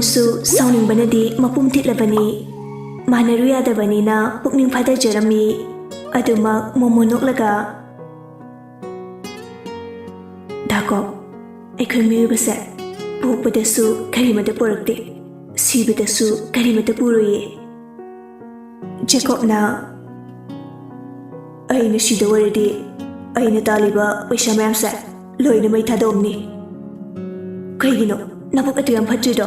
ꯇꯣꯟꯁꯨ ꯁꯥꯎꯅꯤꯡꯕꯅꯗꯤ ꯃꯄꯨꯝ ꯊꯤꯠꯂꯕꯅꯤ ꯃꯥꯟꯅꯔꯨ ꯌꯥꯗꯕꯅꯤꯅ ꯄꯨꯛꯅꯤꯡ ꯐꯥꯗꯖꯔꯝꯃꯤ ꯑꯗꯨꯃꯛ ꯃꯣꯃꯣ ꯅꯣꯛꯂꯒ ꯗꯥꯀꯣ ꯑꯩꯈꯣꯏ ꯃꯤꯑꯣꯏꯕꯁꯦ ꯄꯣꯛꯄꯗꯁꯨ ꯀꯔꯤꯃꯠꯇ ꯄꯨꯔꯛꯇꯦ ꯁꯤꯕꯗꯁꯨ ꯀꯔꯤꯃꯠꯇ ꯄꯨꯔꯣꯏꯌꯦ ꯖꯦꯀꯣꯕꯅ ꯑꯩꯅ ꯁꯤꯗ ꯑꯣꯏꯔꯗꯤ ꯑꯩꯅ ꯇꯥꯜꯂꯤꯕ ꯄꯩꯁꯥ ꯃꯌꯥꯝꯁꯦ ꯂꯣꯏꯅ ꯃꯩ ꯊꯥꯗꯣꯛꯑꯝꯅꯤ ꯀꯩꯒꯤꯅꯣ ꯅꯕꯨꯛ ꯑꯗꯨ ꯌꯥꯝ ꯐꯠꯇ꯭ꯔꯤꯗꯣ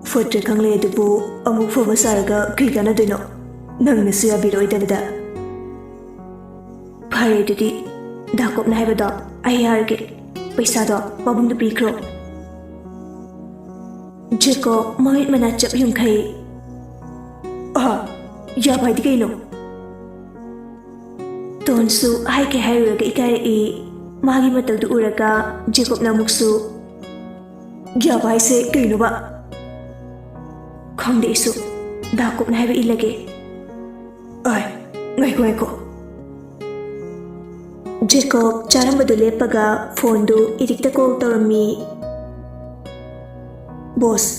ꯐꯠꯇ꯭ꯔꯦ ꯈꯪꯂꯦ ꯑꯗꯨꯕꯨ ꯑꯃꯨꯛ ꯐꯕ ꯁꯥꯔꯒ ꯀꯩ ꯀꯥꯟꯅꯗꯣꯏꯅꯣ ꯅꯪꯅꯁꯨ ꯌꯥꯕꯤꯔꯣꯏꯗꯕꯗ ꯐꯔꯦ ꯑꯗꯨꯗꯤ ꯗꯥꯀꯣꯕꯅ ꯍꯥꯏꯕꯗꯣ ꯑꯩ ꯌꯥꯔꯒꯦ ꯄꯩꯁꯥꯗꯣ ꯄꯥꯕꯨꯡꯗ ꯄꯤꯈ꯭ꯔꯣ ꯖꯦꯀꯣꯕ ꯃꯃꯤꯠ ꯃꯅꯥ ꯆꯞ ꯌꯨꯡꯈꯩ ꯌꯥꯕ ꯍꯥꯏꯗꯤ ꯀꯩꯅꯣ ꯇꯣꯟꯁꯨ ꯍꯥꯏꯒꯦ ꯍꯥꯏꯔꯨꯔꯒ ꯏꯀꯥꯏꯔꯛꯏ ꯃꯥꯒꯤ ꯃꯇꯧꯗꯨ ꯎꯔꯒ ꯖꯦꯀꯣꯕꯅ ꯑꯃꯨꯛꯁꯨ ꯌꯥꯕ ꯍꯥꯏꯁꯦ ꯀꯩꯅꯣꯕ ꯈꯪꯗꯦ ꯑꯩꯁꯨ ꯗꯥꯀꯣꯕꯅ ꯍꯥꯏꯕ ꯏꯜꯂꯒꯦ ꯉꯥꯏꯈꯣ ꯖꯦꯀꯣꯕ ꯆꯥꯔꯝꯕꯗꯨ ꯂꯦꯞꯄꯒ ꯐꯣꯟꯗꯨ ꯏꯔꯤꯛꯇ ꯀꯣꯜ ꯇꯧꯔꯝꯃꯤ ꯕꯣꯁ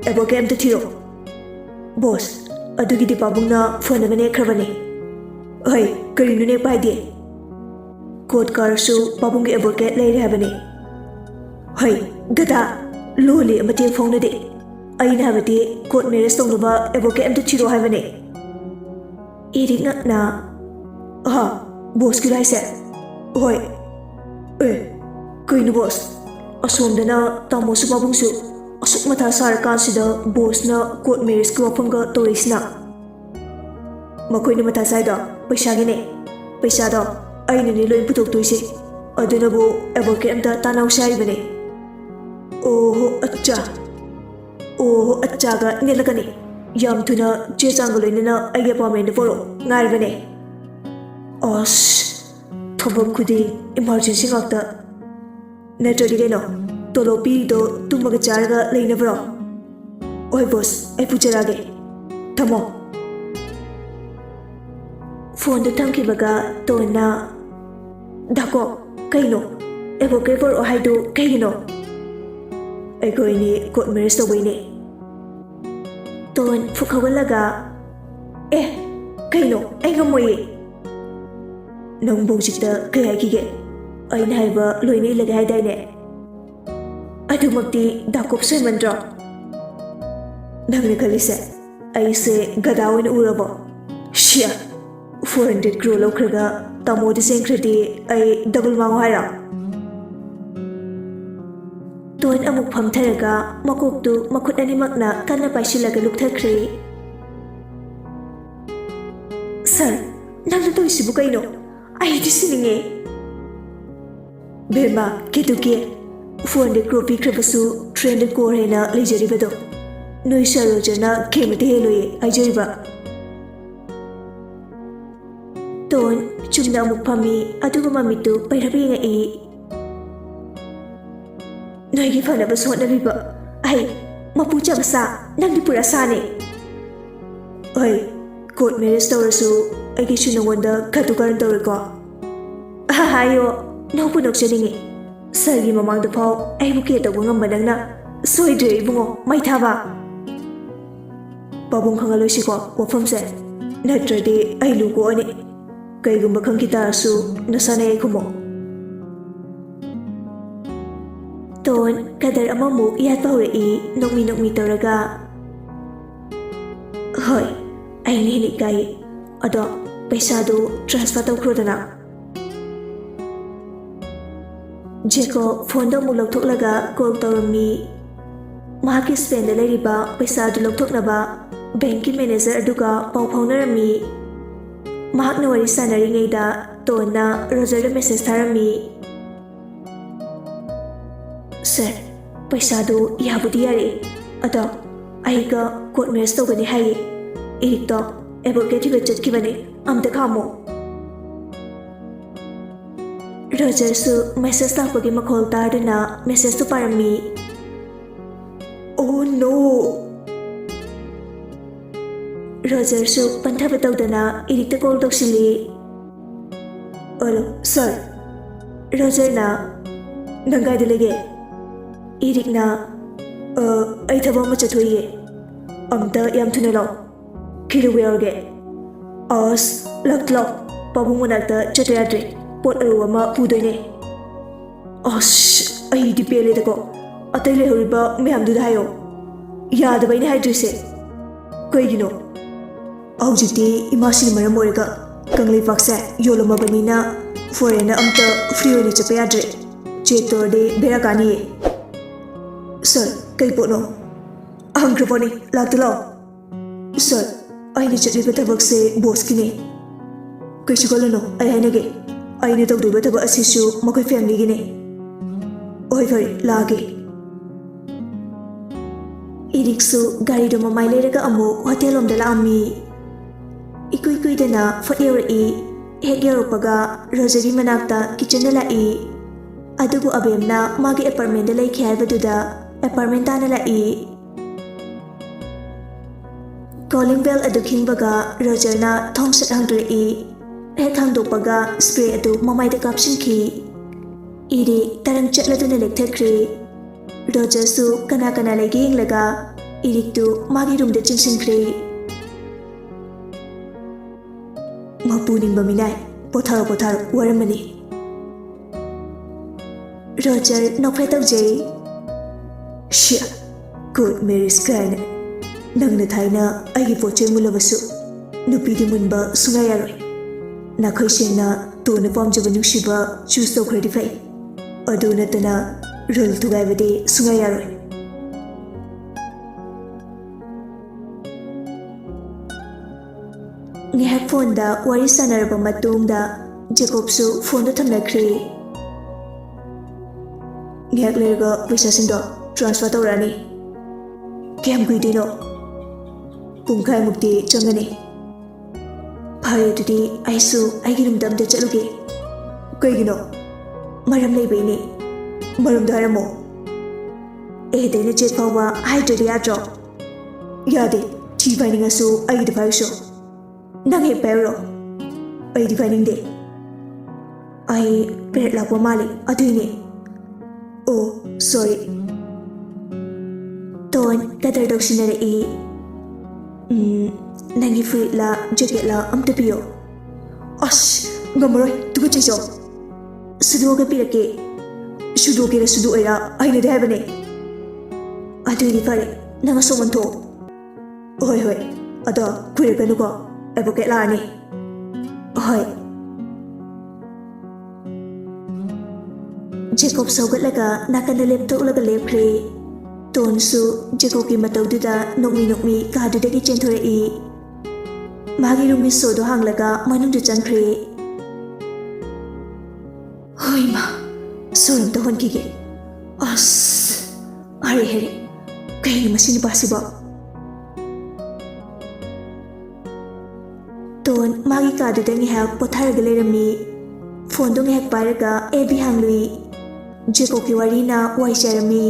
ꯑꯦꯗꯚꯣꯀꯦꯠ ꯑꯝꯇ ꯊꯤꯔꯣ ꯕꯣꯁ ꯑꯗꯨꯒꯤꯗꯤ ꯄꯥꯕꯨꯡꯅ ꯐꯅꯕ ꯅꯦꯛꯈ꯭ꯔꯕꯅꯤ ꯀꯔꯤꯅꯣ ꯅꯦꯛꯄ ꯍꯥꯏꯗꯤ ꯀꯣꯔꯠ ꯀꯥꯔꯁꯨ ꯄꯥꯕꯨꯡꯒꯤ ꯑꯦꯗꯚꯣꯀꯦꯠ ꯂꯩꯔꯦ ꯍꯥꯏꯕꯅꯤ ꯒꯗꯥ ꯂꯣꯜꯂꯤ ꯃꯇꯦꯡ ꯐꯥꯎꯅꯗꯦ ꯑꯩꯅ ꯍꯥꯏꯕꯗꯤ ꯀꯣꯔꯠ ꯃꯦꯔꯦꯖ ꯇꯧꯅꯕ ꯑꯦꯗꯚꯣꯀꯦꯠ ꯑꯝꯇ ꯊꯤꯔꯣ ꯍꯥꯏꯕꯅꯤ ꯏꯔꯤꯛ ꯉꯛꯅ ꯕꯣꯁꯀꯤꯔꯣ ꯍꯥꯏꯁꯦ ꯀꯩꯅꯣ ꯕꯣꯁ ꯑꯁꯣꯝꯗꯅ ꯇꯥꯃꯣꯁꯨ ꯄꯥꯕꯨꯡꯁꯨ ꯑꯁꯨꯛ ꯃꯊꯥ ꯁꯥꯔꯀꯥꯟꯁꯤꯗ ꯕꯣꯁꯅ ꯀꯣꯔꯠ ꯃꯦꯔꯦꯖꯀꯤ ꯋꯥꯐꯝꯒ ꯇꯧꯔꯛꯏꯁꯤꯅ ꯃꯈꯣꯏꯅ ꯃꯊꯥ ꯁꯥꯏꯗꯣ ꯄꯩꯁꯥꯒꯤꯅꯦ ꯄꯩꯁꯥꯗꯣ ꯑꯩꯅꯅꯦ ꯂꯣꯏ ꯄꯨꯊꯣꯛꯇꯣꯏꯁꯦ ꯑꯗꯨꯅꯕꯨ ꯑꯦꯗꯚꯣꯀꯦꯠ ꯑꯝꯇ ꯇꯥꯟꯅꯧꯁꯦ ꯍꯥꯏꯕꯅꯦ ꯑꯣꯍꯣ ꯑꯠꯆꯥꯒ ꯅꯦꯠꯂꯛꯀꯅꯤ ꯌꯥꯝ ꯊꯨꯅ ꯆꯦ ꯆꯥꯡꯒ ꯂꯣꯏꯅꯅ ꯑꯩꯒꯤ ꯑꯦꯄꯣꯏꯟꯃꯦꯟꯗ ꯄꯣꯔꯛꯑꯣ ꯉꯥꯏꯔꯕꯅꯦ ꯊꯕꯛ ꯈꯨꯗꯤꯡ ꯏꯃꯥꯔꯖꯦꯟꯁꯤ ꯉꯥꯛꯇ ꯅꯠꯇ꯭ꯔꯗꯤ ꯀꯩꯅꯣ ꯇꯣꯂꯣꯞ ꯄꯤꯔꯤꯗꯣ ꯇꯨꯝꯃꯒ ꯆꯥꯔꯒ ꯂꯩꯅꯕ꯭ꯔꯣ ꯕꯣꯁ ꯑꯩ ꯄꯨꯖꯔꯛꯑꯒꯦ ꯊꯝꯃꯣ ꯐꯣꯟꯗꯨ ꯊꯝꯈꯤꯕꯒ ꯇꯣꯟꯅ ꯗꯥꯀꯣ ꯀꯩꯅꯣ ꯑꯦꯗꯚꯣꯀꯦꯠ ꯄꯣꯔꯛꯑꯣ ꯍꯥꯏꯗꯨ ꯀꯩꯒꯤꯅꯣ ꯑꯩꯈꯣꯏꯅꯤ ꯀꯣꯔꯠ ꯃꯦꯔꯦꯖ ꯇꯧꯕꯩꯅꯦ ꯇꯣꯟ ꯐꯨꯛ ꯍꯧꯒꯠꯂꯒ ꯀꯩꯅꯣ ꯑꯩ ꯉꯝꯃꯣꯏꯌꯦ ꯅꯪꯕꯨ ꯍꯧꯖꯤꯛꯇ ꯀꯩ ꯍꯥꯏꯈꯤꯒꯦ ꯑꯩꯅ ꯍꯥꯏꯕ ꯂꯣꯏꯅ ꯏꯜꯂꯒꯦ ꯍꯥꯏꯗꯥꯏꯅꯦ ꯑꯗꯨꯃꯛꯇꯤ ꯗꯥꯀꯣꯕ ꯁꯣꯏꯃꯟꯗ꯭ꯔꯣ ꯅꯪꯅ ꯈꯜꯂꯤꯁꯦ ꯑꯩꯁꯦ ꯒꯗꯥ ꯑꯣꯏꯅ ꯎꯔꯕꯣ 400 crore ꯂꯧꯈ꯭ꯔꯒ ꯇꯥꯃꯣꯗ ꯆꯦꯟꯈ꯭ꯔꯗꯤ ꯑꯩ ꯗꯕꯜ ꯃꯥꯡꯉꯣ ꯍꯥꯏꯔꯣ ꯇꯣꯟ ꯑꯃꯨꯛ ꯐꯝꯊꯔꯒ ꯃꯀꯣꯛꯇꯨ ꯃꯈꯨꯠ ꯑꯅꯤꯃꯛꯅ ꯀꯟꯅ ꯄꯥꯏꯁꯤꯜꯂꯒ ꯂꯨꯞꯊꯈ꯭ꯔꯦ ꯁꯔ ꯅꯪꯅ ꯇꯧꯔꯤꯁꯤꯕꯨ ꯀꯩꯅꯣ ꯑꯩꯗꯤ ꯁꯤꯅꯤꯡꯉꯦ ꯕꯦꯝꯃ ꯀꯦꯗꯨꯒꯦ 400 crore ꯄꯤꯈ꯭ꯔꯕꯁꯨ 300 crore ꯍꯦꯟꯅ ꯂꯩꯖꯔꯤꯕꯗꯣ ꯅꯣꯏ ꯁꯔꯣꯖꯅ ꯀꯦꯃꯇ ꯍꯦꯜꯂꯣꯏꯌꯦ ꯍꯥꯏꯖꯔꯤꯕ ꯇꯣꯟ ꯆꯨꯝꯅ ꯑꯃꯨꯛ ꯐꯝꯃꯤ ꯑꯗꯨꯒ ꯃꯃꯤꯠꯇꯨ ꯄꯩꯔꯞ ꯌꯦꯡꯉꯛꯏ ꯅꯣꯏꯒꯤ ꯐꯅꯕꯁꯨ ꯍꯣꯠꯅꯕꯤꯕ ꯑꯩ ꯃꯄꯨꯆ ꯃꯆꯥ ꯅꯪꯗꯤ ꯄꯨꯔꯥ ꯁꯥꯅꯦ ꯀꯣꯔꯠ ꯃꯦꯔꯦꯖ ꯇꯧꯔꯁꯨ ꯑꯩꯒꯤꯁꯨ ꯅꯉꯣꯟꯗ ꯈꯠꯇꯨ ꯀꯔꯟ ꯇꯧꯔꯦꯀꯣ ꯍꯥꯏꯌꯣ ꯅꯣꯛꯄꯨ ꯅꯣꯛꯆꯅꯤꯡꯉꯤ ꯁꯔꯒꯤ ꯃꯃꯥꯡꯗ ꯐꯥꯎ ꯑꯩꯕꯨ ꯀꯦ ꯇꯧꯕ ꯉꯝꯕ ꯅꯪꯅ ꯁꯣꯏꯗ꯭ꯔꯦ ꯏꯕꯨꯡꯉꯣ ꯃꯩ ꯊꯥꯕ ꯄꯥꯕꯨꯡ ꯈꯪꯍꯜꯂꯣꯏꯁꯤꯀꯣ ꯋꯥꯐꯝꯁꯦ ꯅꯠꯇ꯭ꯔꯗꯤ ꯑꯩ ꯂꯨ ꯀꯣꯛꯑꯅꯤ ꯀꯩꯒꯨꯝꯕ ꯈꯪꯈꯤ ꯇꯥꯔꯁꯨ ꯅꯁꯥꯅ ꯑꯩ ꯈꯨꯝꯃꯣ ꯇꯣꯟ ꯀꯗꯔ ꯑꯃꯃꯨꯛ ꯌꯥꯠꯄ ꯍꯧꯔꯛꯏ ꯅꯣꯛꯃꯤ ꯇꯧꯔꯒ ꯍꯣꯏ ꯑꯩꯅ ꯍꯦꯟꯅ ꯏꯀꯥꯏ ꯑꯗꯣ ꯄꯩꯁꯥꯗꯨ ꯇ꯭ꯔꯥꯟꯁꯐꯔ ꯇꯧꯈ꯭ꯔꯣꯗꯅ ꯖꯦꯀꯣꯕ ꯐꯣꯟꯗꯣ ꯑꯃꯨꯛ ꯂꯧꯊꯣꯛꯂꯒ ꯀꯣꯜ ꯇꯧꯔꯝꯃꯤ ꯃꯍꯥꯛꯀꯤ ꯁ꯭ꯄꯦꯟꯗ ꯂꯩꯔꯤꯕ ꯄꯩꯁꯥꯗꯨ ꯂꯧꯊꯣꯛꯅꯕ ꯕꯦꯡꯀꯤ ꯃꯦꯅꯦꯖꯔ ꯑꯗꯨꯒ ꯄꯥꯎ ꯐꯥꯎꯅꯔꯝꯃꯤ ꯃꯍꯥꯛꯅ ꯋꯥꯔꯤ ꯁꯥꯟꯅꯔꯤꯉꯩꯗ ꯇꯣꯟꯅ ꯔꯣꯖꯔꯗ ꯃꯦꯁꯦꯖ ꯊꯥꯔꯝꯃꯤ ꯁꯔ ꯄꯩꯁꯥꯗꯨ ꯌꯥꯕꯨꯗꯤ ꯌꯥꯔꯛꯏ ꯑꯗꯣ ꯑꯩꯒ ꯀꯣꯔꯠ ꯃꯦꯔꯦꯖ ꯇꯧꯒꯅꯤ ꯍꯥꯏꯌꯦ ꯏꯔꯤꯛꯇꯣ ꯑꯦꯗꯚꯣꯀꯦꯠ ꯊꯤꯕ ꯆꯠꯈꯤꯕꯅꯦ ꯑꯝꯇ ꯈꯥꯝꯃꯣ ꯔꯣꯖꯔꯁꯨ ꯃꯦꯁꯦꯖ ꯂꯥꯛꯄꯒꯤ ꯃꯈꯣꯜ ꯇꯥꯗꯨꯅ ꯃꯦꯁꯦꯖꯇꯨ ꯄꯥꯔꯝꯃꯤ ꯑꯣ ꯅꯣ ꯔꯣꯖꯔꯁꯨ ꯄꯟꯊꯕ ꯇꯧꯗꯅ ꯏꯔꯤꯛꯇ ꯀꯣꯜ ꯇꯧꯁꯤꯜꯂꯤ ꯁꯔ ꯔꯣꯖꯔꯅ ꯅꯪ ꯀꯥꯏꯗ ꯂꯩꯒꯦ ꯏꯔꯤꯛꯅ ꯑꯩ ꯊꯕꯛ ꯑꯃ ꯆꯠꯊꯣꯛꯏꯌꯦ ꯑꯝꯇ ꯌꯥꯝ ꯊꯨꯅ ꯂꯥꯛꯑꯣ ꯀꯩꯗꯧꯕ ꯌꯥꯎꯔꯒꯦ ꯑꯁ ꯂꯥꯛ ꯄꯥꯕꯨꯡ ꯃꯅꯥꯛꯇ ꯆꯠꯇ ꯌꯥꯗ꯭ꯔꯦ ꯄꯣꯠ ꯑꯔꯨꯕ ꯑꯃ ꯄꯨꯗꯣꯏꯅꯦ ꯑꯁ ꯑꯩꯗꯤ ꯄꯦꯜꯂꯦꯗꯀꯣ ꯑꯇꯩ ꯂꯩꯍꯧꯔꯤꯕ ꯃꯌꯥꯝꯗꯨꯗ ꯍꯥꯏꯌꯣ ꯌꯥꯗꯕ ꯑꯩꯅ ꯍꯥꯏꯗ꯭ꯔꯤꯁꯦ ꯀꯩꯒꯤꯅꯣ ꯍꯧꯖꯤꯛꯇꯤ ꯏꯃꯥꯁꯤꯅ ꯃꯔꯝ ꯑꯣꯏꯔꯒ ꯀꯪꯂꯩꯄꯥꯛꯁꯦ ꯌꯣꯜꯂꯝꯃꯕꯅꯤꯅ ꯐꯣꯔꯦꯟꯅ ꯑꯝꯇ ꯐ꯭ꯔꯤ ꯑꯣꯏꯅ ꯆꯠꯄ ꯌꯥꯗ꯭ꯔꯦ ꯆꯦꯛ ꯇꯧꯔꯗꯤ ꯕꯦꯔꯥ ꯀꯥꯅꯤꯌꯦ ꯁꯥꯔ ꯀꯩ ꯄꯣꯠꯅꯣ ꯍꯪꯈ꯭ꯔꯕꯣꯅꯤ ꯂꯥꯛꯇ ꯂꯥꯛꯑꯣ ꯁꯥꯔ ꯑꯩꯅ ꯆꯠꯂꯤꯕ ꯊꯕꯛꯁꯦ ꯕꯣꯁꯀꯤꯅꯦ ꯀꯩꯁꯨ ꯈꯜꯂꯨꯅꯣ ꯑꯩ ꯍꯥꯏꯅꯒꯦ ꯑꯩꯅ ꯇꯧꯗꯣꯏꯕ ꯊꯕꯛ ꯑꯁꯤꯁꯨ ꯃꯈꯣꯏ ꯐꯦꯃꯤꯂꯤꯒꯤꯅꯦ ꯍꯣꯏ ꯐꯔꯦ ꯂꯥꯛꯑꯒꯦ ꯏꯔꯤꯛꯁꯨ ꯒꯥꯔꯤꯗꯣ ꯃꯃꯥꯏ ꯂꯩꯔꯒ ꯑꯃꯨꯛ ꯍꯣꯇꯦꯜꯂꯣꯝꯗ ꯂꯥꯛꯑꯝꯃꯤ ꯏꯀꯨꯏ ꯀꯨꯏꯗꯅ ꯐꯠ ꯌꯧꯔꯛꯏ ꯍꯦꯛ ꯌꯧꯔꯛꯄꯒ ꯔꯣꯖꯔꯤ ꯃꯅꯥꯛꯇ ꯀꯤꯆꯟꯗ ꯂꯥꯛꯏ ꯑꯗꯨꯕꯨ ꯑꯕꯦꯝꯅ ꯃꯥꯒꯤ ꯑꯦꯄꯥꯔꯠꯃꯦꯟꯗ ꯂꯩꯈꯤ ꯍꯥꯏꯕꯗꯨꯗ ꯑꯦꯄꯥꯔꯠꯃꯦꯟ ꯇꯥꯅ ꯂꯥꯛꯏ ꯀꯣꯂꯤꯡ ꯕꯦꯜ ꯑꯗꯨ ꯈꯤꯡꯕꯒ ꯔꯣꯖꯔꯅ ꯊꯣꯡ ꯁꯠ ꯍꯥꯡꯗꯣꯔꯛꯏ ꯍꯦꯛ ꯍꯥꯡꯗꯣꯛꯄꯒ ꯁ꯭ꯄ꯭ꯔꯦ ꯑꯗꯨ ꯃꯃꯥꯏꯗ ꯀꯥꯞꯁꯤꯟꯈꯤ ꯏꯔꯤꯛ ꯇꯔꯪ ꯆꯠꯂꯗꯨꯅ ꯂꯦꯛꯊꯈ꯭ꯔꯦ ꯔꯣꯖꯔꯁꯨ ꯀꯅꯥ ꯀꯅꯥ ꯂꯩꯒꯦ ꯌꯦꯡꯂꯒ ꯏꯔꯤꯛꯇꯨ ꯃꯥꯒꯤ ꯔꯨꯝꯗ ꯆꯤꯡꯁꯤꯟꯈ꯭ꯔꯦ ꯃꯄꯨ ꯅꯤꯡꯕ ꯃꯤꯅꯥꯏ ꯄꯣꯊꯥꯔꯣ ꯋꯥꯔꯝꯃꯅꯤ ꯔꯣꯖꯔ ꯅꯣꯛꯐꯦ ꯇꯧꯖꯩ ꯁꯤꯌꯥ ꯀꯣꯔꯠ ꯃꯦꯔꯤꯖ ꯀꯥꯏꯅ ꯅꯪꯅ ꯊꯥꯏꯅ ꯑꯩꯒꯤ ꯄꯣꯠꯆꯩ ꯃꯨꯜꯂꯕꯁꯨ ꯅꯨꯄꯤꯗꯤ ꯃꯨꯟꯕ ꯁꯨꯡꯌꯥ ꯌꯥꯔꯣꯏ ꯅꯥꯈꯣꯏ ꯁꯦꯡꯅ ꯇꯣꯟꯅ ꯄꯥꯝꯖꯕ ꯅꯨꯡꯁꯤꯕ ꯆꯨꯁ ꯇꯧꯈ꯭ꯔꯗꯤ ꯐꯩ ꯑꯗꯨ ꯅꯠꯇꯅ ꯔꯨꯜ ꯊꯨꯒꯥꯏꯕꯗꯤ ꯁꯨꯡꯌꯥ ꯌꯥꯔꯣꯏ ꯉꯥꯏꯍꯥꯛ ꯐꯣꯟꯗ ꯋꯥꯔꯤ ꯁꯥꯟꯅꯔꯕ ꯃꯇꯨꯡꯗ ꯖꯦꯀꯣꯕꯁꯨ ꯐꯣꯟꯗꯣ ꯊꯝꯅꯈ꯭ꯔꯦ ꯉꯥꯏꯍꯥꯛ ꯂꯩꯔꯒ ꯄꯩꯁꯥꯁꯤꯡꯗꯣ ꯇ꯭ꯔꯥꯟꯁꯐꯔ ꯇꯧꯔꯛꯑꯅꯤ ꯀꯌꯥꯝ ꯀꯨꯏꯗꯣꯏꯅꯣ ꯄꯨꯡꯈꯥꯏꯃꯨꯛꯇꯤ ꯆꯪꯒꯅꯤ ꯐꯔꯦ ꯑꯗꯨꯗꯤ ꯑꯩꯁꯨ ꯑꯩꯒꯤ ꯔꯨꯝꯗ ꯑꯝꯇ ꯆꯠꯂꯨꯒꯦ ꯀꯩꯒꯤꯅꯣ ꯃꯔꯝ ꯂꯩꯕꯩꯅꯦ ꯃꯔꯝꯗꯣ ꯍꯥꯏꯔꯝꯃꯣ ꯑꯦꯗꯩꯅ ꯖꯦꯠ ꯐꯥꯎꯕ ꯍꯥꯏꯗ꯭ꯔꯗꯤ ꯌꯥꯗ꯭ꯔꯣ ꯌꯥꯗꯦ ꯊꯤ ꯐꯥꯏꯅꯤꯡꯉꯁꯨ ꯑꯩꯒꯤꯗ ꯐꯥꯏꯔꯨꯁꯣ ꯅꯪ ꯍꯦꯛ ꯄꯥꯏꯔꯨꯔꯣ ꯑꯩꯗꯤ ꯐꯥꯏꯅꯤꯡꯗꯦ ꯑꯩ ꯄꯦꯔꯦꯠ ꯂꯥꯛꯄ ꯃꯥꯜꯂꯤ ꯑꯗꯨꯏꯅꯦ ꯑꯣ ꯁꯣꯔꯤ ꯇꯣꯟ ꯀꯗꯔ ꯇꯧꯁꯤꯟꯅꯔꯛꯏ ꯅꯪꯒꯤ ꯐꯨꯔꯤꯠꯂ ꯖꯦꯀꯦꯠꯂ ꯑꯝꯇ ꯄꯤꯌꯣ ꯑꯁ ꯉꯝꯃꯔꯣꯏ ꯇꯨꯀꯠꯆꯩꯆꯣ ꯁꯨꯗꯣꯛꯑꯒ ꯄꯤꯔꯛꯀꯦ ꯁꯨꯗꯣꯛꯀꯦꯔ ꯁꯨꯗꯣꯛꯑꯣꯏꯔ ꯑꯩꯅꯗꯤ ꯍꯥꯏꯕꯅꯦ ꯑꯗꯨꯏꯗꯤ ꯐꯔꯦ ꯅꯪ ꯑꯁꯣꯝ ꯑꯣꯟꯊꯣꯛꯑꯣ ꯍꯣꯏ ꯑꯗꯣ ꯀꯨꯏꯔꯛꯀꯅꯨꯀꯣ ꯑꯦꯗꯚꯣꯀꯦꯠ ꯂꯥꯛꯑꯅꯤ ꯍꯣꯏ ꯖꯦꯀꯣꯕ ꯁꯧꯒꯠꯂꯒ ꯅꯥꯀꯟꯗ ꯂꯦꯞꯊꯣꯛꯂꯒ ꯂꯦꯞꯈ꯭ꯔꯦ ꯇꯣꯟꯁꯨ ꯖꯦꯀꯣꯕꯀꯤ ꯃꯇꯧꯗꯨꯗ ꯅꯣꯛꯃꯤ ꯀꯥꯗꯨꯗꯒꯤ ꯆꯦꯟꯊꯣꯔꯛꯏ ꯃꯥꯒꯤ ꯔꯨꯝꯒꯤ ꯁꯣꯗꯣ ꯍꯥꯡꯂꯒ ꯃꯅꯨꯡꯗ ꯆꯪꯈ꯭ꯔꯦ ꯍꯣꯏ ꯃꯥ ꯁꯣꯔ ꯑꯝꯇ ꯍꯣꯟꯈꯤꯒꯦ ꯑꯁ ꯍꯔꯦ ꯀꯩꯅꯣ ꯃꯁꯤ ꯅꯨꯄꯥꯁꯤꯕꯣ ꯇꯣꯟ ꯃꯥꯒꯤ ꯀꯥꯗꯨꯗ ꯉꯥꯏꯍꯥꯛ ꯄꯣꯊꯥꯔꯒ ꯂꯩꯔꯝꯃꯤ ꯐꯣꯟꯗꯣ ꯉꯥꯏꯍꯥꯛ ꯄꯥꯏꯔꯒ ꯑꯦꯕꯤ ꯍꯥꯡꯂꯨꯏ ꯖꯦꯀꯣꯕꯀꯤ ꯋꯥꯔꯤꯅ ꯋꯥꯏ ꯆꯥꯏꯔꯝꯃꯤ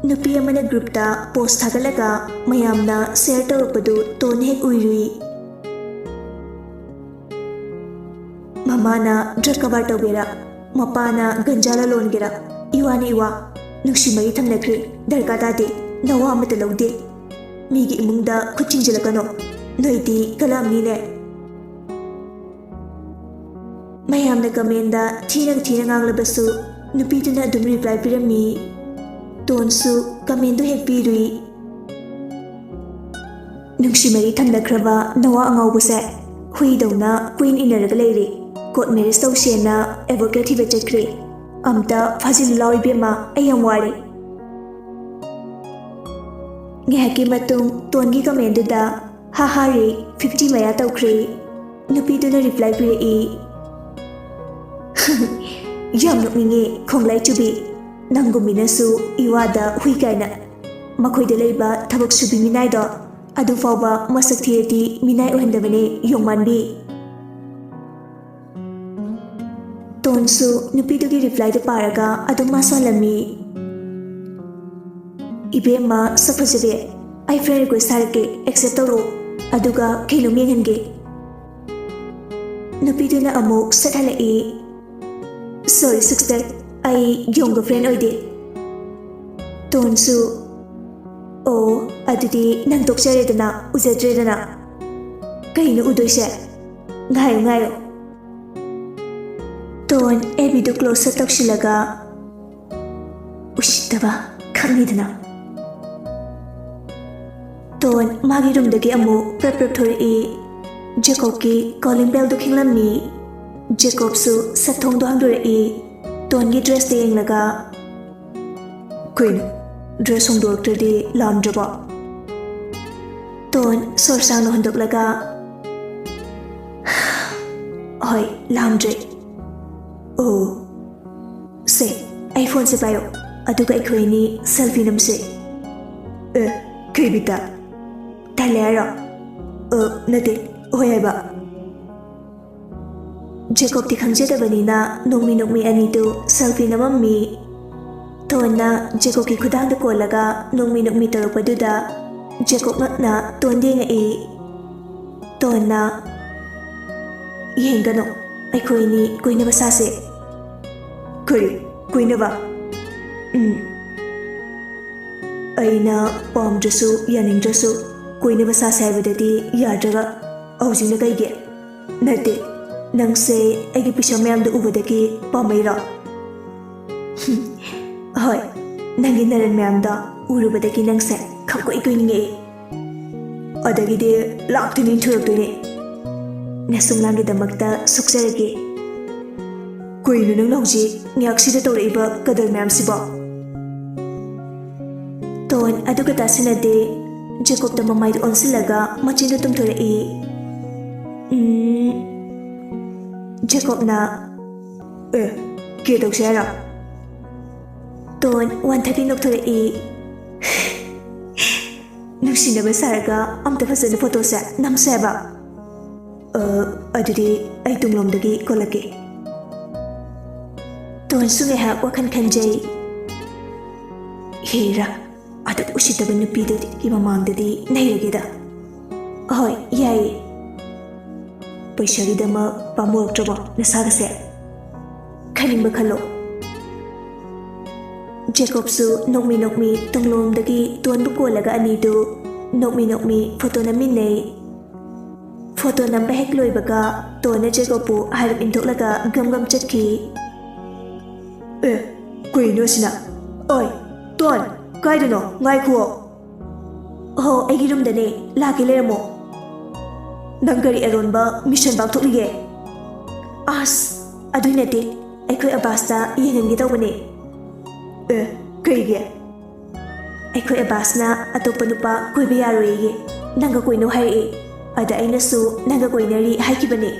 ꯅꯨꯄꯤ ꯑꯃꯅ ꯒ꯭ꯔꯨꯞꯇ ꯄꯣꯁ ꯊꯥꯒꯠꯂꯒ ꯃꯌꯥꯝꯅ ꯁꯦꯌꯔ ꯇꯧꯔꯛꯄꯗꯨ ꯇꯣꯟ ꯍꯦꯛ ꯎꯏꯔꯨꯏ ꯃꯃꯥꯅ ꯗ꯭ꯔꯒ ꯀꯕꯥꯔ ꯇꯧꯒꯦꯔꯥ ꯃꯄꯥꯅ ꯒꯟꯖꯥ ꯂꯂꯣꯟꯒꯦꯔꯥ ꯏꯋꯥꯅ ꯏꯋꯥ ꯅꯨꯡꯁꯤ ꯃꯔꯤ ꯊꯝꯅꯈ꯭ꯔꯦ ꯗꯔꯀꯥꯔ ꯇꯥꯗꯦ ꯅꯋꯥ ꯑꯃꯠꯇ ꯂꯧꯗꯦ ꯃꯤꯒꯤ ꯏꯃꯨꯡꯗ ꯈꯨꯠ ꯆꯤꯡꯁꯤꯜꯂꯛꯀꯅꯣ ꯅꯣꯏꯗꯤ ꯀꯂꯝꯅꯤꯅꯦ ꯃꯌꯥꯝꯅ ꯀꯃꯦꯟꯗ ꯊꯤꯅ ꯉꯥꯡꯂꯕꯁꯨ ꯅꯨꯄꯤꯗꯨꯅ ꯑꯗꯨꯝ ꯔꯤꯄ꯭ꯂꯥꯏ ꯄꯤꯔꯝꯃꯤ ꯇꯣꯟꯁꯨ ꯀꯃꯦꯟꯗꯨ ꯍꯦꯛ ꯄꯤꯔꯨꯏ ꯅꯨꯡꯁꯤ ꯃꯔꯤ ꯊꯝꯅꯈ꯭ꯔꯕ ꯅꯋꯥ ꯑꯉꯥꯎꯕꯁꯦ ꯍꯨꯏꯗꯧꯅ ꯀꯨꯏꯟ ꯏꯟꯅꯔꯒ ꯂꯩꯔꯤ ꯀꯣꯔꯠ ꯃꯦꯔꯤꯖ ꯇꯧꯁꯦꯅ ꯑꯦꯗꯚꯣꯀꯦꯠ ꯊꯤꯕ ꯆꯠꯈ꯭ꯔꯦ ꯑꯝꯇ ꯐꯥꯖꯤꯜꯂꯨ ꯂꯥꯎ ꯏꯕꯦꯝꯃ ꯑꯩ ꯌꯥꯝ ꯋꯥꯔꯦ ꯉꯥꯏꯍꯥꯛꯀꯤ ꯃꯇꯨꯡ ꯇꯣꯟꯒꯤ ꯀꯃꯦꯟꯗꯨꯗ ꯍꯥ ꯔꯦ 50 ꯃꯌꯥ ꯇꯧꯈ꯭ꯔꯦ ꯅꯨꯄꯤꯗꯨꯅ ꯔꯤꯄ꯭ꯂꯥꯏ ꯄꯤꯔꯛꯏ ꯌꯥꯝ ꯅꯣꯛꯅꯤꯡꯉꯦ ꯈꯣꯡꯂꯥꯏ ꯆꯨꯕꯤ ꯅꯪꯒꯨꯝꯕꯤꯅꯁꯨ ꯏꯋꯥꯗ ꯍꯨꯏ ꯀꯥꯏꯅ ꯃꯈꯣꯏꯗ ꯂꯩꯕ ꯊꯕꯛ ꯁꯨꯕꯤ ꯃꯤꯅꯥꯏꯗꯣ ꯑꯗꯨ ꯐꯥꯎꯕ ꯃꯁꯛ ꯊꯤꯔꯗꯤ ꯃꯤꯅꯥꯏ ꯑꯣꯏꯍꯟꯗꯕꯅꯦ ꯌꯣꯡꯃꯥꯟꯕꯤ ꯇꯣꯟꯁꯨ ꯅꯨꯄꯤꯗꯨꯒꯤ ꯔꯤꯄ꯭ꯂꯥꯏꯗꯨ ꯄꯥꯔꯒ ꯑꯗꯨꯝ ꯃꯥꯁꯜꯂꯝꯃꯤ ꯏꯕꯦꯝꯃ ꯁꯛ ꯐꯖꯕꯤ ꯑꯩ ꯐ꯭ꯔꯦꯟ ꯔꯤꯀ꯭ꯋꯦꯁ ꯊꯥꯔꯛꯀꯦ ꯑꯦꯛꯁꯦꯞ ꯇꯧꯔꯛꯑꯣ ꯑꯗꯨꯒ ꯀꯩꯅꯣꯝ ꯌꯦꯡꯍꯟꯒꯦ ꯅꯨꯄꯤꯗꯨꯅ ꯑꯃꯨꯛ ꯁꯠꯍꯜꯂꯛꯏ ꯁꯣꯔꯤ ꯁꯤꯛꯁꯇꯔ ꯑꯩ ꯌꯣꯡꯒ ꯐ꯭ꯔꯦꯟ ꯑꯣꯏꯗꯦ ꯇꯣꯟꯁꯨ ꯑꯣ ꯑꯗꯨꯗꯤ ꯅꯪ ꯇꯣꯛꯆꯔꯦꯗꯅ ꯎꯖꯗ꯭ꯔꯦꯗꯅ ꯀꯩꯅꯣ ꯎꯗꯣꯏꯁꯦ ꯉꯥꯏꯌꯣ ꯉꯥꯏꯌꯣ ꯇꯣꯟ ꯑꯦꯕꯤꯗꯨ ꯀ꯭ꯂꯣꯁ ꯇꯧꯁꯤꯜꯂꯒ ꯎꯁꯤꯠꯇꯕ ꯈꯪꯅꯤꯗꯅ ꯇꯣꯟ ꯃꯥꯒꯤ ꯔꯨꯝꯗꯒꯤ ꯑꯃꯨꯛ ꯄ꯭ꯔꯞ ꯄ꯭ꯔꯞ ꯊꯣꯔꯛꯏ ꯖꯦꯀꯣꯕꯀꯤ ꯀꯣꯂꯤꯡ ꯕꯦꯜꯗꯨ ꯈꯤꯡꯂꯝꯃꯤ ꯖꯦꯀꯣꯕꯁꯨ ꯁꯠꯊꯣꯡꯗꯣ ꯍꯥꯡꯗꯣꯔꯛꯏ ꯇꯣꯟꯒꯤ ꯗ꯭ꯔꯦꯁꯇ ꯌꯦꯡꯂꯒ ꯀꯩꯅꯣ ꯗ꯭ꯔꯦꯁ ꯍꯣꯡꯗꯣꯔꯛꯇ꯭ꯔꯗꯤ ꯂꯥꯝꯗ꯭ꯔꯕꯣ ꯇꯣꯟ ꯁꯣꯔ ꯁꯥꯡꯅ ꯍꯣꯟꯗꯣꯛꯂꯒ ꯍꯣꯏ ꯂꯥꯝꯗ꯭ꯔꯦ ꯑꯣ ꯁꯦ ꯑꯩ ꯐꯣꯟꯁꯦ ꯄꯥꯏꯌꯣ ꯑꯗꯨꯒ ꯑꯩꯈꯣꯏ ꯑꯅꯤ ꯁꯦꯜꯐꯤ ꯅꯝꯁꯦ ꯀꯩ ꯕꯤꯠꯇ ꯇꯜꯂꯦ ꯍꯥꯏꯔꯣ ꯅꯠꯇꯦ ꯍꯣꯏ ꯍꯥꯏꯕ ꯖꯦꯀꯣꯕꯇꯤ ꯈꯪꯖꯗꯕꯅꯤꯅ ꯅꯣꯡꯃꯤ ꯅꯣꯡꯃꯤ ꯑꯅꯤꯗꯨ ꯁꯦꯜꯐꯤ ꯅꯝꯃꯝꯃꯤ ꯇꯣꯟꯅ ꯖꯦꯀꯣꯕꯀꯤ ꯈꯨꯗꯥꯡꯗ ꯀꯣꯜꯂꯒ ꯅꯣꯡꯃꯤ ꯅꯣꯡꯃꯤ ꯇꯧꯔꯛꯄꯗꯨꯗ ꯖꯦꯀꯣꯕ ꯉꯛꯅ ꯇꯣꯟꯗ ꯌꯦꯡꯉꯛꯏ ꯇꯣꯟꯅ ꯌꯦꯡꯒꯅꯣ ꯑꯩꯈꯣꯏ ꯑꯅꯤ ꯀꯣꯏꯅꯕ ꯁꯥꯁꯦ ꯀꯔꯤ ꯀꯣꯏꯅꯕ ꯑꯩꯅ ꯄꯥꯝꯗ꯭ꯔꯁꯨ ꯌꯥꯅꯤꯡꯗ꯭ꯔꯁꯨ ꯀꯣꯏꯅꯕ ꯁꯥꯁꯦ ꯍꯥꯏꯕꯗꯗꯤ ꯌꯥꯗ꯭ꯔꯒ ꯍꯧꯖꯤꯛꯅ ꯀꯩꯒꯤ ꯅꯠꯇꯦ ꯅꯪꯁꯦ ꯑꯩꯒꯤ ꯄꯩꯁꯥ ꯃꯌꯥꯝꯗꯣ ꯎꯕꯗꯒꯤ ꯄꯥꯝꯃꯩꯔꯣ ꯍꯣꯏ ꯅꯪꯒꯤ ꯅꯔꯟ ꯃꯌꯥꯝꯗꯣ ꯎꯔꯨꯕꯗꯒꯤ ꯅꯪꯁꯦ ꯈꯪꯀꯣꯏ ꯀꯣꯏꯅꯤꯡꯉꯛꯏ ꯑꯗꯒꯤꯗꯤ ꯂꯥꯛꯇꯣꯏꯅꯤ ꯊꯨꯔꯛꯇꯣꯏꯅꯤ ꯅꯁꯨꯝꯂꯥꯡꯒꯤꯗꯃꯛꯇ ꯁꯣꯛꯆꯔꯒꯦ ꯀꯩꯅꯣ ꯅꯪꯅ ꯍꯧꯖꯤꯛ ꯉꯥꯛꯁꯤꯗ ꯇꯧꯔꯛꯏꯕ ꯀꯗꯔ ꯃꯌꯥꯝꯁꯤꯕꯣ ꯇꯣꯟ ꯑꯗꯨꯒ ꯇꯥꯁꯤꯟꯅꯗꯦ ꯖꯦꯀꯣꯕꯇ ꯃꯃꯥꯏꯗ ꯑꯣꯟꯁꯤꯜꯂꯒ ꯃꯆꯤꯟꯗꯨ ꯇꯨꯝꯊꯣꯔꯛꯏ ꯖꯦꯀꯣꯕꯅ ꯀꯩꯗꯧꯁꯦ ꯍꯥꯏꯔꯣ ꯇꯣꯟ ꯋꯥꯟꯊꯛꯀꯤ ꯅꯣꯛꯊꯣꯔꯛꯏ ꯅꯨꯡꯁꯤꯅꯕ ꯁꯥꯔꯒ ꯑꯝꯇ ꯐꯖꯅ ꯐꯣꯇꯣꯁꯦ ꯅꯝꯁꯦ ꯍꯥꯏꯕ ꯑꯗꯨꯗꯤ ꯑꯩ ꯇꯨꯡꯂꯣꯝꯗꯒꯤ ꯀꯣꯜꯂꯛꯀꯦ ꯇꯣꯟꯁꯨ ꯉꯥꯏꯍꯥꯛ ꯋꯥꯈꯜ ꯈꯟꯖꯩ ꯍꯦꯔꯥ ꯑꯗꯨꯛ ꯎꯁꯤꯠꯇꯕ ꯅꯨꯄꯤꯗꯨꯒꯤ ꯃꯃꯥꯡꯗꯗꯤ ꯅꯩꯔꯒꯦꯗ ꯍꯣꯏ ꯌꯥꯏꯌꯦ ꯄꯩꯁꯥꯒꯤꯗꯃꯛ ꯄꯥꯝꯃꯨꯔꯛꯇ꯭ꯔꯕꯣ ꯅꯁꯥꯒꯁꯦ ꯈꯟꯅꯤꯡꯕ ꯈꯜꯂꯣ ꯖꯦꯀꯣꯕꯁꯨ ꯅꯣꯛꯃꯤ ꯅꯣꯛꯃꯤ ꯇꯨꯡꯂꯣꯝꯗꯒꯤ ꯇꯣꯟꯕꯨ ꯀꯣꯜꯂꯒ ꯑꯅꯤꯗꯨ ꯅꯣꯛꯃꯤ ꯅꯣꯛꯃꯤ ꯐꯣꯇꯣ ꯅꯝꯃꯤꯟꯅꯩ ꯐꯣꯇꯣ ꯅꯝꯕ ꯍꯦꯛ ꯂꯣꯏꯕꯒ ꯇꯣꯟꯅ ꯖꯦꯀꯣꯕꯄꯨ ꯍꯥꯏꯔꯞ ꯏꯟꯊꯣꯛꯂꯒ ꯒꯝ ꯒꯝ ꯆꯠꯈꯤ ꯀꯩꯅꯣ ꯁꯤꯅ ꯑꯣꯏ ꯇꯣꯟ ꯀꯥꯏꯗꯅꯣ ꯉꯥꯏꯈꯨꯑꯣ ꯍꯣ ꯑꯩꯒꯤ ꯔꯨꯝꯗꯅꯦ ꯂꯥꯛꯀꯦ ꯂꯩꯔꯝꯃꯣ ꯅꯪ ꯀꯔꯤ ꯑꯔꯣꯟꯕ ꯃꯤꯁꯟ ꯄꯥꯡꯊꯣꯛꯂꯤꯒꯦ ꯑꯁ ꯑꯗꯨꯏ ꯅꯠꯇꯦ ꯑꯩꯈꯣꯏ ꯑꯕꯥꯁꯇ ꯌꯦꯡꯍꯟꯒꯦ ꯇꯧꯕꯅꯦ ꯀꯩꯒꯤ ꯑꯩꯈꯣꯏ ꯑꯕꯥꯁꯅ ꯑꯇꯣꯞꯄ ꯅꯨꯄꯥ ꯀꯣꯏꯕ ꯌꯥꯔꯣꯏꯌꯦ ꯅꯪꯒ ꯀꯣꯏꯅꯧ ꯍꯥꯏꯔꯛꯑꯦ ꯑꯗ ꯑꯩꯅꯁꯨ ꯅꯪꯒ ꯀꯣꯏꯅꯔꯤ ꯍꯥꯏꯈꯤꯕꯅꯦ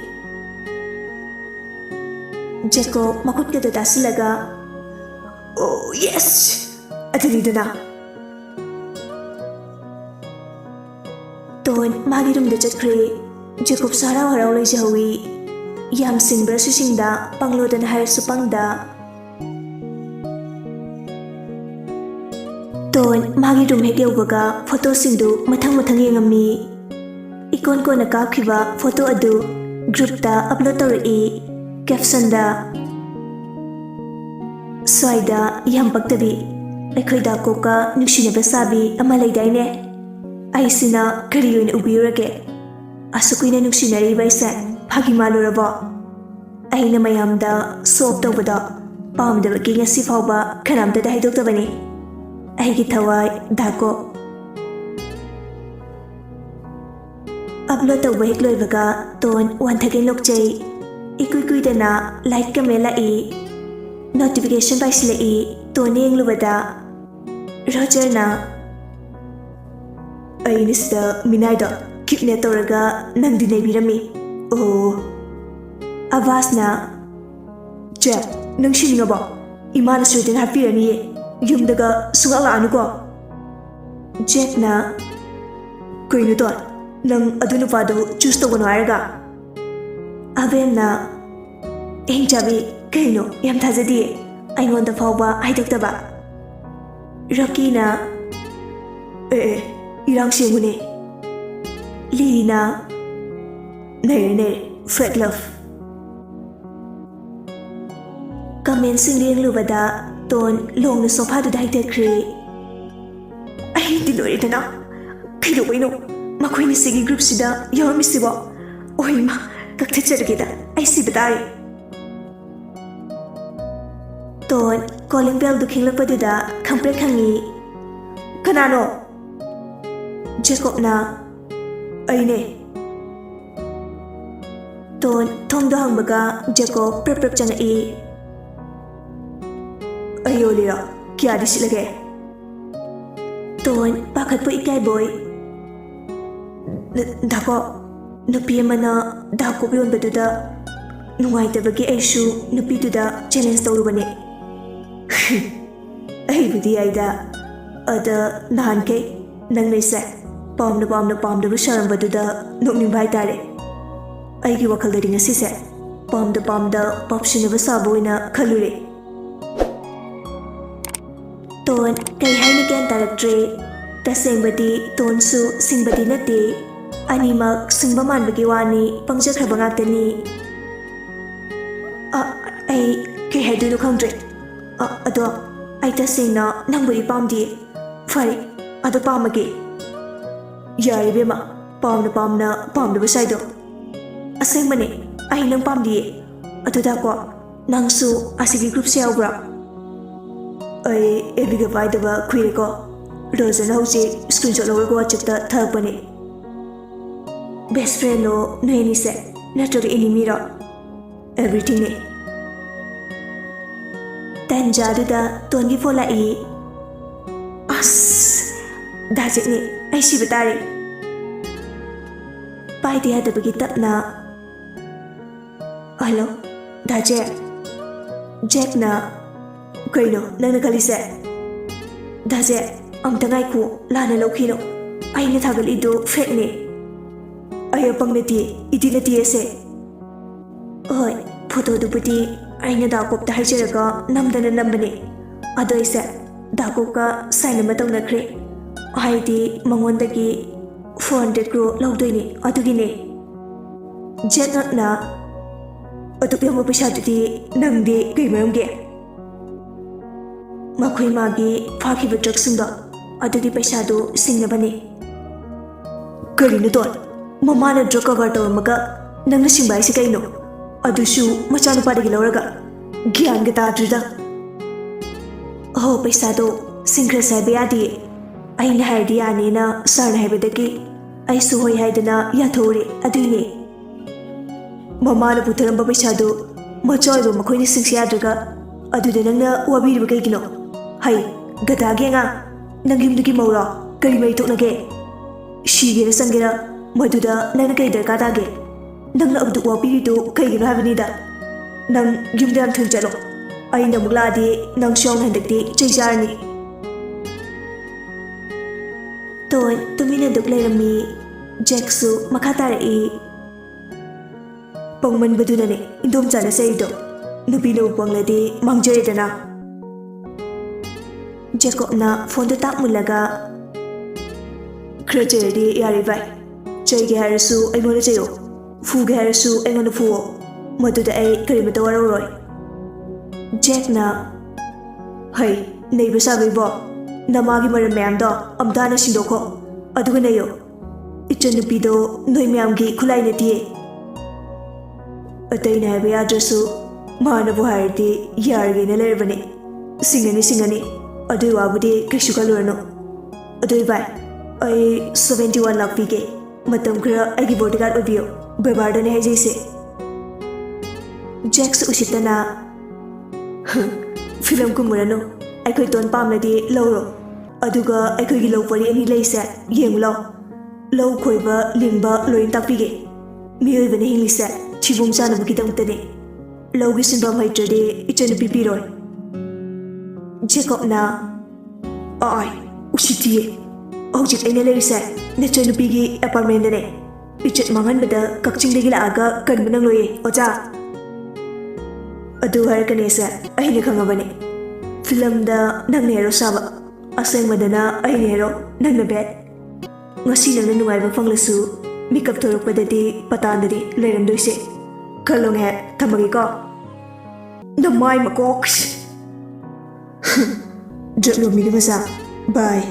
ꯖꯦꯀꯣꯕ ꯃꯈꯨꯠꯀꯗꯣ ꯇꯥꯁꯤꯜꯂꯒ ꯑꯣ ꯌꯦꯁ ꯑꯗꯨꯅꯤꯗꯅ ꯇꯣꯟ ꯃꯥꯒꯤ ꯔꯨꯝꯗ ꯆꯠꯈ꯭ꯔꯦ ꯖꯦꯀꯣꯕꯁꯨ ꯍꯔꯥꯎ ꯍꯔꯥꯎ ꯂꯩꯖꯍꯧꯏ ꯌꯥꯝ ꯁꯤꯡꯕ꯭ꯔꯁꯨ ꯁꯤꯡꯗ ꯄꯪꯂꯣꯗꯅ ꯍꯥꯏꯔꯁꯨ ꯄꯪꯗ ꯇꯣꯟ ꯃꯥꯒꯤ ꯔꯨꯝ ꯍꯦꯛ ꯌꯧꯕꯒ ꯐꯣꯇꯣꯁꯤꯡꯗꯨ ꯃꯊꯪ ꯃꯊꯪ ꯌꯦꯡꯉꯝꯃꯤ ꯏꯀꯣꯟ ꯀꯣꯟꯅ ꯀꯥꯞꯈꯤꯕ ꯐꯣꯇꯣ ꯑꯗꯨ ꯒ꯭ꯔꯨꯞꯇ ꯑꯞꯂꯣꯗ ꯇꯧꯔꯛꯏ ꯀꯦꯞꯁꯟꯗ ꯁ꯭ꯋꯥꯏꯗ ꯌꯥꯝ ꯄꯛꯇꯕꯤ ꯑꯩꯈꯣꯏ ꯗꯥꯀꯣꯛꯀ ꯅꯨꯡꯁꯤꯅꯕ ꯁꯥꯕꯤ ꯑꯃ ꯂꯩꯗꯥꯏꯅꯦ ꯑꯩꯁꯤꯅ ꯀꯔꯤ ꯑꯣꯏꯅ ꯎꯕꯤꯔꯨꯔꯒꯦ ꯑꯁꯨꯛ ꯀꯨꯏꯅ ꯅꯨꯡꯁꯤꯅꯔꯤꯕ ꯑꯩꯁꯦ ꯐꯥꯒꯤ ꯃꯥꯜꯂꯨꯔꯕꯣ ꯑꯩꯅ ꯃꯌꯥꯝꯗ ꯁꯣꯞ ꯇꯧꯕꯗꯣ ꯄꯥꯝꯗꯕꯒꯤ ꯉꯁꯤ ꯐꯥꯎꯕ ꯀꯅꯥꯝꯇꯗ ꯍꯥꯏꯗꯣꯛꯇꯕꯅꯤ ꯑꯩꯒꯤ ꯊꯋꯥꯏ ꯗꯥꯀꯣ ꯑꯞꯂꯣꯗ ꯇꯧꯕ ꯍꯦꯛ ꯂꯣꯏꯕꯒ ꯇꯣꯟ ꯋꯥꯟꯊꯒꯩ ꯅꯣꯛꯆꯩ ꯏꯀꯨꯏ ꯀꯨꯏꯗꯅ ꯂꯥꯏꯛ ꯀꯃꯦꯟ ꯂꯥꯛꯏ ꯅꯣꯇꯤꯐꯤꯀꯦꯁꯟ ꯄꯥꯏꯁꯤꯜꯂꯛꯏ ꯇꯣꯟꯅ ꯌꯦꯡꯂꯨꯕꯗ ꯔꯣꯖꯔꯅ ꯑꯩꯅ ꯁꯤꯗ ꯃꯤꯅꯥꯏꯗꯣ ꯀꯤꯞꯅꯦꯠ ꯇꯧꯔꯒ ꯅꯪꯗꯤ ꯅꯩꯕꯤꯔꯝꯃꯤ ꯑꯣ ꯑꯕꯥꯁꯅ ꯆꯦ ꯅꯪ ꯁꯤꯅꯤꯡꯉꯕꯣ ꯏꯃꯥꯅ ꯁꯣꯏꯗꯅ ꯍꯥꯞꯄꯤꯔꯅꯤꯌꯦ ꯌꯨꯝꯗꯒ ꯁꯨꯡꯂꯥꯛ ꯂꯥꯛꯑꯅꯨꯀꯣ ꯖꯦꯛꯅ ꯀꯩꯅꯣ ꯇꯣꯟ ꯅꯪ ꯑꯗꯨ ꯅꯨꯄꯥꯗꯨ ꯆꯨꯁ ꯇꯧꯒꯅꯨ ꯍꯥꯏꯔꯒ ꯑꯕꯦꯝꯅ ꯍꯤꯡꯆꯥꯕꯤ ꯀꯩꯅꯣ ꯌꯥꯝ ꯊꯥꯖꯗꯤꯌꯦ ꯑꯩꯉꯣꯟꯗ ꯐꯥꯎꯕ ꯍꯥꯏꯗꯣꯛꯇꯕ ꯔꯣꯀꯤꯅ ꯏꯔꯥꯡ ꯁꯦꯝꯕꯅꯦ ꯂꯤꯔꯤꯅ ꯅꯩꯔꯦ ꯅꯩꯔꯦ ꯐꯦꯛ ꯂꯚ ꯀꯃꯦꯟꯁꯤꯡ ꯌꯦꯡꯂꯨꯕꯗ ꯇꯣꯟ ꯂꯣꯡꯅ ꯁꯣꯐꯥꯗꯨꯗ ꯍꯩꯊꯈ꯭ꯔꯦ ꯑꯩꯗꯤ ꯂꯣꯏꯔꯦꯗꯅ ꯀꯩꯗꯧꯕꯩꯅꯣ ꯃꯈꯣꯏꯅ ꯁꯤꯒꯤ ꯒ꯭ꯔꯨꯞꯁꯤꯗ ꯌꯥꯎꯔꯝꯃꯤꯁꯤꯕꯣ ꯑꯣꯏꯃ ꯀꯛꯊꯠꯆꯔꯒꯦꯗ ꯑꯩ ꯁꯤꯕ ꯇꯥꯔꯦ ꯇꯣꯟ ꯀꯣꯂꯤꯡ ꯕꯦꯜꯗꯨ ꯈꯤꯡꯂꯛꯄꯗꯨꯗ ꯈꯪꯄ꯭ꯔꯦꯛ ꯈꯪꯉꯤ ꯀꯅꯥꯅꯣ ꯖꯦꯀꯣꯕꯅ ꯑꯩꯅꯦ ꯇꯣꯟ ꯊꯣꯡꯗꯣ ꯍꯥꯡꯕꯒ ꯖꯦꯀꯣꯕ ꯄ꯭ꯔꯞ ꯄ꯭ꯔꯞ ꯆꯪꯉꯛꯏ ꯑꯩ ꯑꯣꯏꯂꯤꯔꯣ ꯀꯌꯥꯗꯤ ꯁꯤꯠꯂꯒꯦ ꯇꯣꯟ ꯄꯥꯈꯠꯄ ꯏꯀꯥꯏꯕꯣꯏ ꯗꯥꯀꯣ ꯅꯨꯄꯤ ꯑꯃꯅ ꯗꯥꯀꯣꯞ ꯌꯣꯟꯕꯗꯨꯗ ꯅꯨꯡꯉꯥꯏꯇꯕꯒꯤ ꯑꯩꯁꯨ ꯅꯨꯄꯤꯗꯨꯗ ꯆꯦꯂꯦꯟꯖ ꯇꯧꯔꯨꯕꯅꯦ ꯑꯩꯕꯨꯗꯤ ꯌꯥꯏꯗ ꯑꯗ ꯅꯍꯥꯟꯈꯩ ꯅꯪ ꯂꯩꯁꯦ ꯄꯥꯝꯗꯕ ꯁꯥꯔꯝꯕꯗꯨꯗ ꯅꯣꯛꯅꯤꯡꯕ ꯍꯥꯏꯇꯥꯔꯦ ꯑꯩꯒꯤ ꯋꯥꯈꯜꯗꯗꯤ ꯉꯁꯤꯁꯦ ꯄꯥꯝꯗ ꯄꯥꯞꯁꯤꯟꯅꯕ ꯁꯥꯕ ꯑꯣꯏꯅ ꯈꯜꯂꯨꯔꯦ ꯇꯣꯟ ꯀꯩ ꯍꯥꯏꯅ ꯒ꯭ꯌꯥꯟ ꯇꯥꯔꯛꯇ꯭ꯔꯦ ꯇꯁꯦꯡꯕꯗꯤ ꯇꯣꯟꯁꯨ ꯁꯤꯡꯕꯗꯤ ꯅꯠꯇꯦ ꯑꯅꯤꯃꯛ ꯁꯤꯡꯕ ꯃꯥꯟꯕꯒꯤ ꯋꯥꯅꯤ ꯄꯪꯖꯈ꯭ꯔꯕ ꯉꯥꯛꯇꯅꯤ ꯑꯩ ꯀꯩ ꯍꯥꯏꯗꯣꯏꯅꯣ ꯈꯪꯗ꯭ꯔꯦ ꯑꯗꯣ ꯑꯩ ꯇꯁꯦꯡꯅ ꯅꯪꯕꯨꯗꯤ ꯄꯥꯝꯗꯤꯌꯦ ꯐꯔꯦ ꯑꯗꯣ ꯄꯥꯝꯃꯒꯦ ꯌꯥꯔꯦ ꯕꯦꯝꯃ ꯄꯥꯝꯅ ꯄꯥꯝꯗꯕ ꯁꯥꯏꯗꯣ ꯑꯁꯦꯡꯕꯅꯦ ꯑꯩ ꯅꯪ ꯄꯥꯝꯗꯤꯌꯦ ꯑꯗꯨꯗꯀꯣ ꯅꯪꯁꯨ ꯑꯁꯤꯒꯤ ꯒ꯭ꯔꯨꯞꯁꯦ ꯌꯥꯎꯕ꯭ꯔꯥ ꯑꯩ ꯑꯦꯕꯤꯒ ꯄꯥꯏꯗꯕ ꯀꯨꯏꯔꯦꯀꯣ ꯔꯣꯖꯅ ꯍꯧꯖꯤꯛ ꯁ꯭ꯀ꯭ꯔꯤꯟꯁꯣꯠ ꯂꯧꯔꯒ ꯋꯥꯆꯦꯞꯇ ꯊꯥꯔꯛꯄꯅꯦ ꯕꯦꯁ ꯐ꯭ꯔꯦꯟꯂꯣ ꯅꯣꯏ ꯑꯅꯤꯁꯦ ꯅꯠꯇ꯭ꯔꯒ ꯑꯦꯅꯤꯃꯤꯔꯣ एवरीथिंग तंजादुदा तोनगी फोन लाई अस दाजेने आई सिब तारे पाइदे यादबगी तपना हेलो दाजे जेकना कइनो नंगना कलिसे दाजे अमता गाइखो लाना लौखिनो आइने थागलिदो फेकने आय पंगनेती इदि नतियेसे होय फोटो दुबुदी आइना दाकोपता हाइजरगा नमदना नंबने अदोइसे दाकोपका साइन अमा तौनख्रे हाइदि मंगोंदगी 400 क्रो लौदोइने अदुगिने जेकना अदुपयम पैसादुदी नंगदे कइमरमगे मखोइ मागी फाखिब ड्रग्सुंदो अदुगी पैसादो सिंगनबने करिनो तोन ममाना ड्रग कवर तौरमगा नंगना सिंबाइसे कइनो अदुसु मचानुपादगी लौरगा ग्यानगा ताद्रिदा हो पैसादो सिंग्र साइबे यादि आइना हाइदि यानेना सरना हाइबदगी आइसु होय हाइदना याथोरे अदुइने ममाना पुथरंबा पैसादो मचाइबो मखोइनि सिंसे याद्रगा अदुदे नंगना वाबिरिबा कइगिनो हाय गदागेंगा नंगिमदगी मौरा करि मै तोकनगे शिगेरा संगेरा मदुदा नंगना कइ दरकार तागे नंगना अबदु वाबिरिदो कइगिनो हाबनिदा नंग युमदा याम थुन चलो अइना मुगलादि नंग शोंग हंदकदि चैजारनी तोन तुमिना दुक लेरमी जैक्सु मखा तारई पंगमनबदुनने इंदोम चाना सैदो नुपीनो पंगलदि मांगजरेदना जेकबना फोन ताक मुलगा खरचरदि यारि बाय चैगे हारसु अइमोना चयो फुगे हारसु अइमोना फुओ मदुदा अइ करिमता वरौरोय जेकना हई नैबा साबैबो नमागी मरम मयामदो अमदाना सिंदोखो अदुगा नयो इचन नुपीदो नोय मयामगी खुलाई नतिये अतैना हाइबा याद्रसु मानबु हारदि यारगेना लेरबने सिंगनी अदुई वाबुदि कैसु कलुरनो अदुई बाय अई 71 लाख पीगे मतम खरा अगी बॉडीगार्ड ओबियो बेबारदने हाइजैसे जैक्स उसितना फिल्म कुमरनो अखोई तोन पामलदि लौरो अदुगा अखोइगी लौपरी अनि लैसे येंगलो लौ खोइबा लिंबा लोइन ताकपिगे मियोइबने हिंलिसे चिबुम चानबुगिदमतने लौगी सिंबम हैट्रदि इचन पिपिरोय जेकबना आय उसितिये हौजिक अइना लेरिसे नेचर नुपीगी अपार्टमेंटने इचत मांगनबदा कक्चिंगदगी लागा कनबनंग लोये ओजा अदु हरकनेसे अहिने खंगबने फिल्मदा नंगने हेरो साबा असेंगमदना अहिने हेरो नंगना बेट ngasi nangna nungaiba fanglasu mikap thorokpadadi patandadi leramdoise khalong he thamagi ko namai makok drug lo migi masa bye